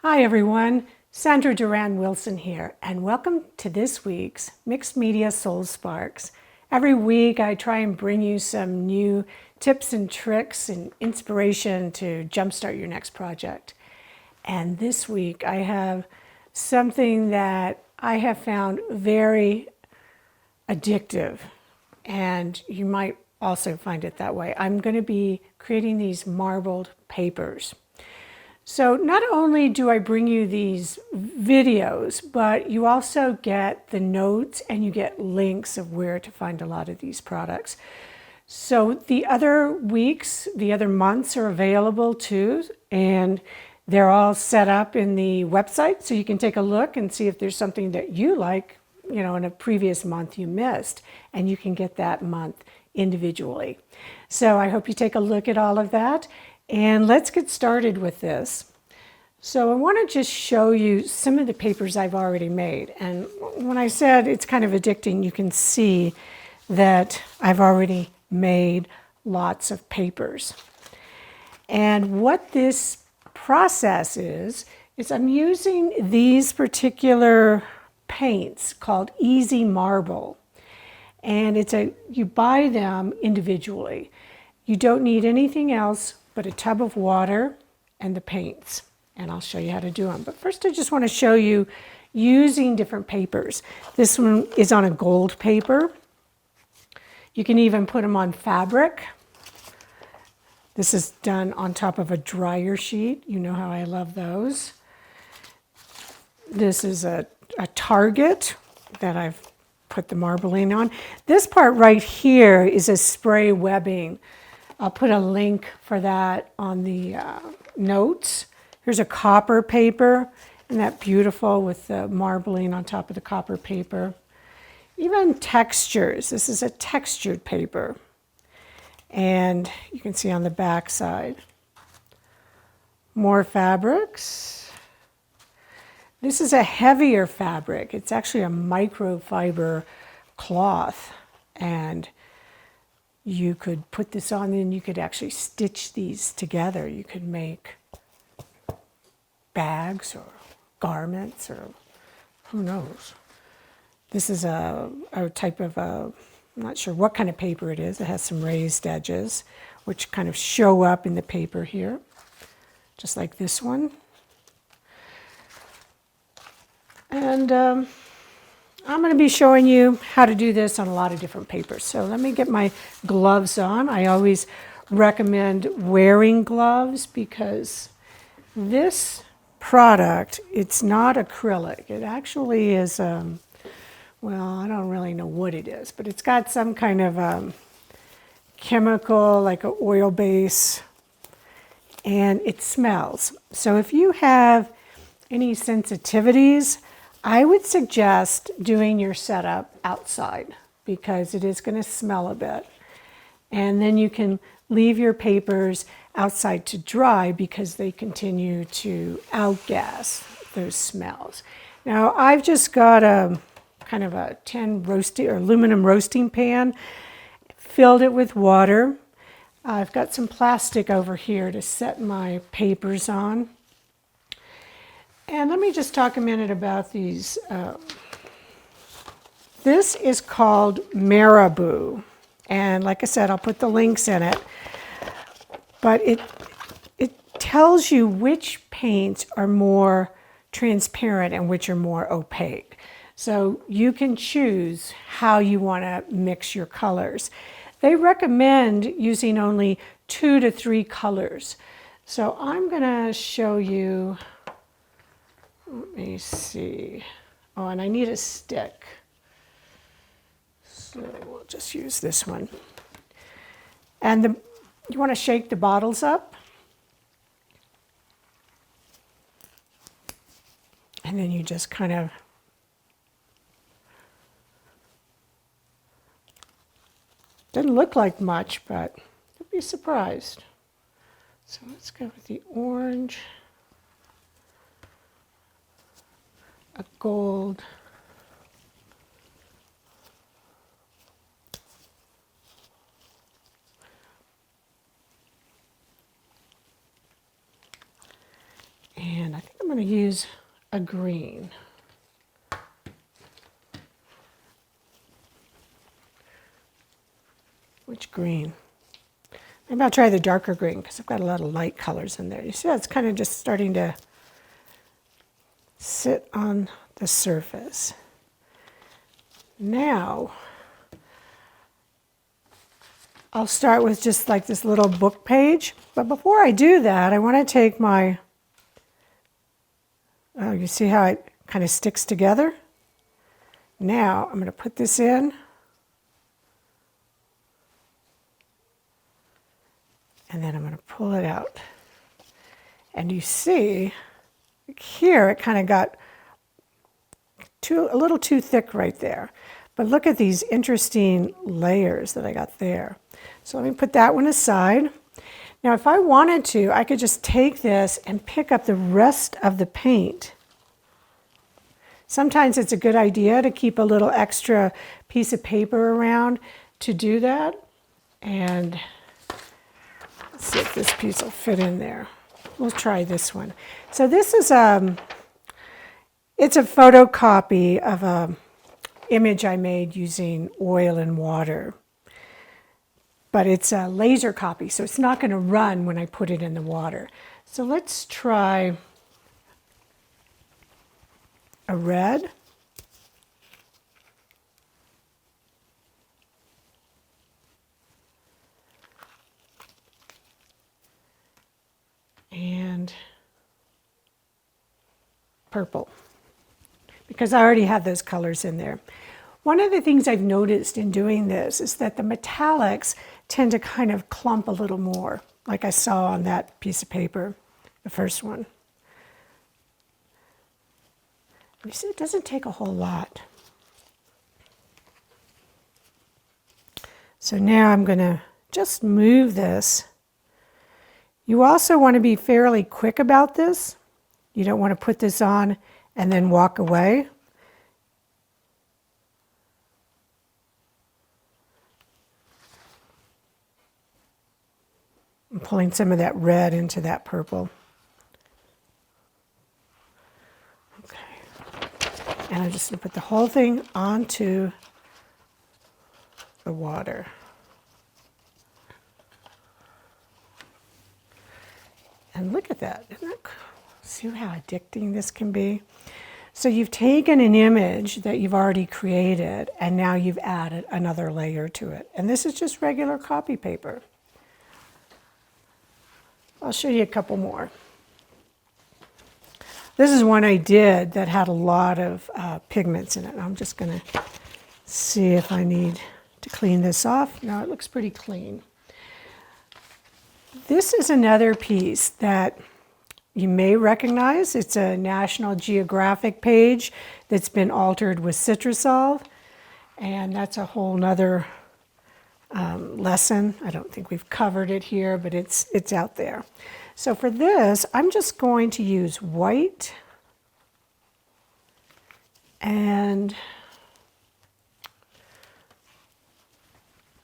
Hi everyone, Sandra Duran Wilson here, and welcome to this week's Mixed Media Soul Sparks. Every week I try and bring you some new tips and tricks and inspiration to jumpstart your next project. And this week I have something that I have found very addictive, and you might also find it that way. I'm going to be creating these marbled papers. So not only do I bring you these videos, but you also get the notes and you get links of where to find a lot of these products. So the other weeks, the other months are available too, and they're all set up in the website, so you can take a look and see if there's something that you like, in a previous month you missed, and you can get that month individually. So I hope you take a look at all of that. And let's get started with this. So I want to just show you some of the papers I've already made. And when I said it's kind of addicting, you can see that I've already made lots of papers. And what this process is I'm using these particular paints called Easy Marble. And you buy them individually. You don't need anything else but a tub of water and the paints, and I'll show you how to do them. But first I just want to show you using different papers. This one is on a gold paper. You can even put them on fabric. This is done on top of a dryer sheet. You know how I love those. This is a target that I've put the marbling on. This part right here is a spray webbing. I'll put a link for that on the notes. Here's a copper paper, isn't that beautiful with the marbling on top of the copper paper? Even textures. This is a textured paper, and you can see on the back side. More fabrics. This is a heavier fabric. It's actually a microfiber cloth, and you could put this on and you could actually stitch these together. You could make bags or garments, or who knows. This is a type of I'm not sure what kind of paper it is. It has some raised edges, which kind of show up in the paper here, just like this one. And I'm going to be showing you how to do this on a lot of different papers. So let me get my gloves on. I always recommend wearing gloves because this product, it's not acrylic. It actually is, well, I don't really know what it is, but it's got some kind of chemical, like an oil base, and it smells. So if you have any sensitivities, I would suggest doing your setup outside because it is going to smell a bit. And then you can leave your papers outside to dry because they continue to outgas those smells. Now I've just got a kind of a tin roasting or aluminum roasting pan, filled it with water. I've got some plastic over here to set my papers on. And let me just talk a minute about these. This is called Marabou. And like I said, I'll put the links in it. But it tells you which paints are more transparent and which are more opaque. So you can choose how you want to mix your colors. They recommend using only 2 to 3 colors. So I'm going to show you. Let me see. Oh, and I need a stick. So we'll just use this one. And you want to shake the bottles up. And then you just kind of doesn't look like much, but you'll be surprised. So let's go with the orange. A gold, and I think I'm going going to use a green. Which green? Maybe I'll try the darker green because I've got a lot of light colors in there. You see, it's kind of just starting to sit on the surface. Now, I'll start with just like this little book page. But before I do that, I want to take my, oh, you see how it kind of sticks together? Now, I'm going to put this in. And then I'm going to pull it out. And you see, here it kind of got a little too thick right there. But look at these interesting layers that I got there. So let me put that one aside. Now if I wanted to, I could just take this and pick up the rest of the paint. Sometimes it's a good idea to keep a little extra piece of paper around to do that. And let's see if this piece will fit in there. We'll try this one. So this is it's a photocopy of a image I made using oil and water. But it's a laser copy, so it's not going to run when I put it in the water. So let's try a red. And purple, because I already have those colors in there. One of the things I've noticed in doing this is that the metallics tend to kind of clump a little more, like I saw on that piece of paper, the first one. You see, it doesn't take a whole lot. So now I'm going to just move this. You also want to be fairly quick about this. You don't want to put this on and then walk away. I'm pulling some of that red into that purple. Okay. And I'm just going to put the whole thing onto the water. And look at that. Isn't that cool? See how addicting this can be? So you've taken an image that you've already created and now you've added another layer to it. And this is just regular copy paper. I'll show you a couple more. This is one I did that had a lot of pigments in it. I'm just going to see if I need to clean this off. No, it looks pretty clean. This is another piece that you may recognize. It's a National Geographic page that's been altered with Citrusol, and that's a whole nother lesson. I don't think we've covered it here, but it's out there. So for this, I'm just going to use white and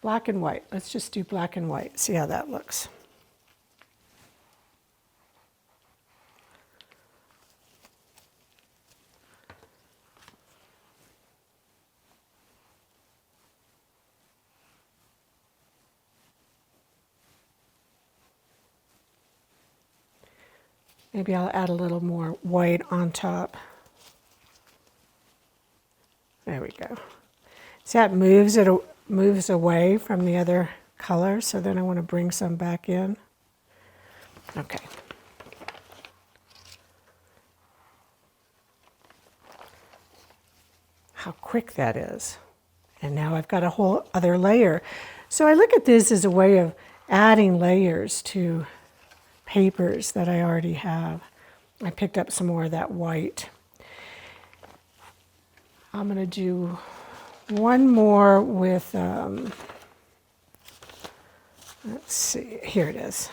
black and white. Let's just do black and white, see how that looks. Maybe I'll add a little more white on top. There we go. See how it moves away from the other color, so then I want to bring some back in. Okay. How quick that is. And now I've got a whole other layer. So I look at this as a way of adding layers to papers that I already have. I picked up some more of that white. I'm going to do one more with, let's see, here it is.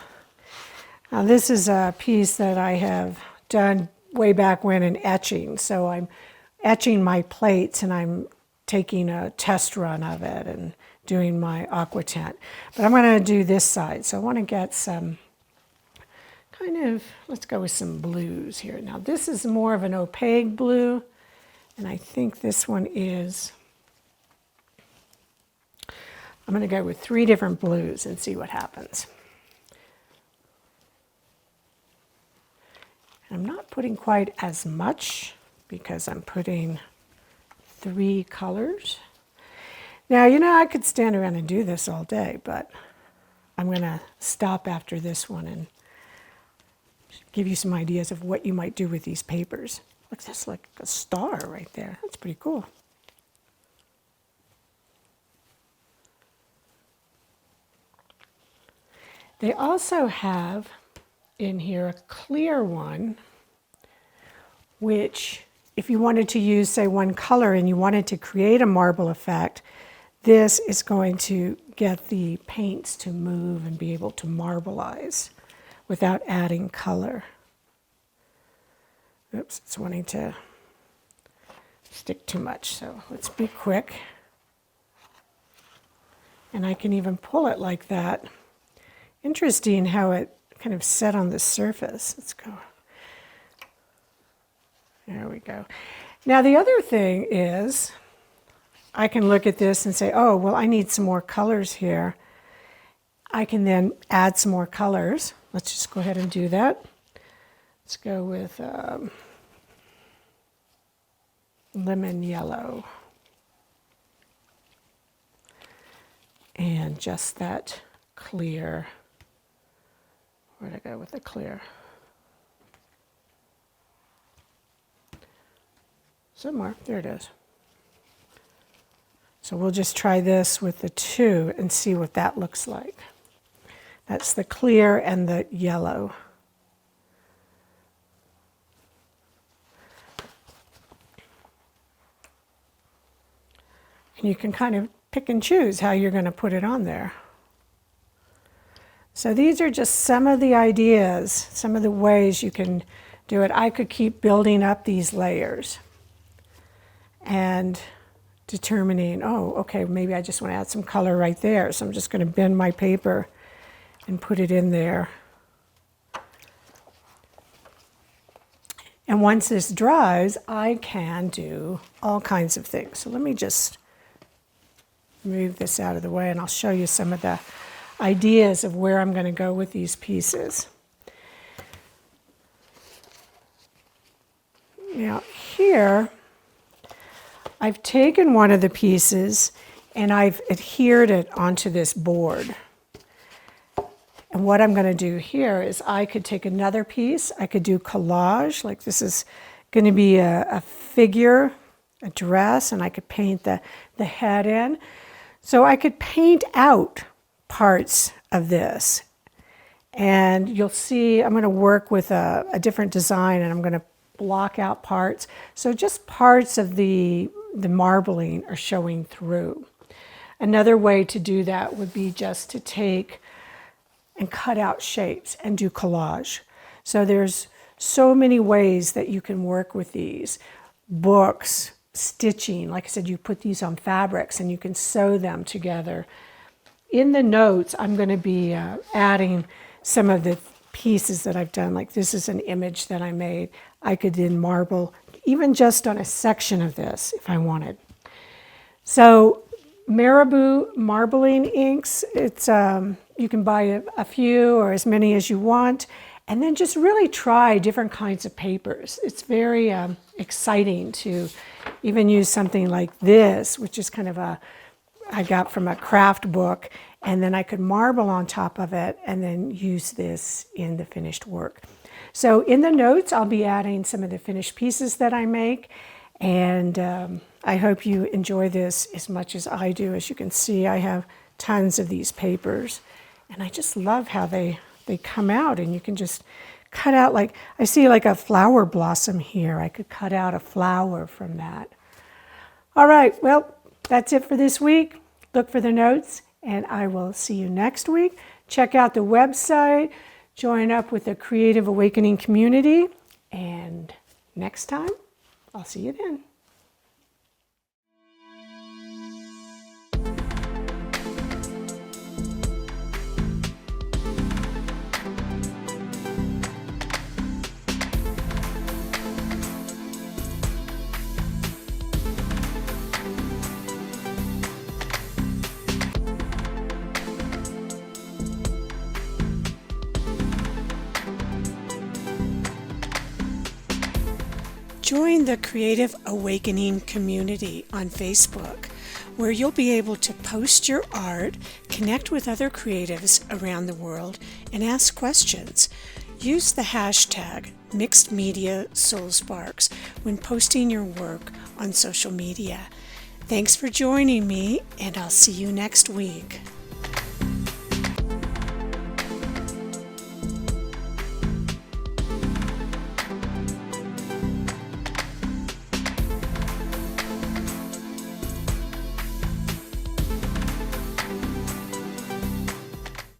Now this is a piece that I have done way back when in etching. So I'm etching my plates and I'm taking a test run of it and doing my aqua tint. But I'm going to do this side. So I want to get some let's go with some blues here. Now this is more of an opaque blue, and I think this one is, I'm going to go with 3 different blues and see what happens. I'm not putting quite as much because I'm putting 3 colors. Now, I could stand around and do this all day, but I'm going to stop after this one and give you some ideas of what you might do with these papers. Look, that's like a star right there. That's pretty cool. They also have in here a clear one, which if you wanted to use, say, one color and you wanted to create a marble effect, this is going to get the paints to move and be able to marbleize without adding color. Oops, it's wanting to stick too much, so let's be quick. And I can even pull it like that. Interesting how it kind of set on the surface. Let's go. There we go. Now the other thing is, I can look at this and say, oh, well, I need some more colors here. I can then add some more colors. Let's just go ahead and do that. Let's go with lemon yellow. And just that clear. Where'd I go with the clear? Somewhere, there it is. So we'll just try this with the 2 and see what that looks like. That's the clear and the yellow. And you can kind of pick and choose how you're going to put it on there. So these are just some of the ideas, some of the ways you can do it. I could keep building up these layers and determining, oh, okay, maybe I just want to add some color right there. So I'm just going to bend my paper and put it in there. And once this dries, I can do all kinds of things. So let me just move this out of the way and I'll show you some of the ideas of where I'm going to go with these pieces. Now here, I've taken one of the pieces and I've adhered it onto this board. And what I'm going to do here is I could take another piece, I could do collage, like this is going to be a figure, a dress, and I could paint the head in. So I could paint out parts of this. And you'll see I'm going to work with a different design and I'm going to block out parts. So just parts of the marbling are showing through. Another way to do that would be just to take and cut out shapes and do collage. So there's so many ways that you can work with these. Books, stitching, like I said, you put these on fabrics and you can sew them together. In the notes, I'm going to be adding some of the pieces that I've done. Like this is an image that I made. I could then marble, even just on a section of this if I wanted. So Marabou marbling inks, it's you can buy a few or as many as you want, and then just really try different kinds of papers. It's very exciting to even use something like this, which is kind of I got from a craft book, and then I could marble on top of it and then use this in the finished work. So in the notes, I'll be adding some of the finished pieces that I make, and I hope you enjoy this as much as I do. As you can see, I have tons of these papers, and I just love how they come out, and you can just cut out, like, I see like a flower blossom here. I could cut out a flower from that. All right, well, that's it for this week. Look for the notes, and I will see you next week. Check out the website, join up with the Creative Awakening community, and next time, I'll see you then. Join the Creative Awakening Community on Facebook, where you'll be able to post your art, connect with other creatives around the world, and ask questions. Use the hashtag #MixedMediaSoulSparks when posting your work on social media. Thanks for joining me, and I'll see you next week.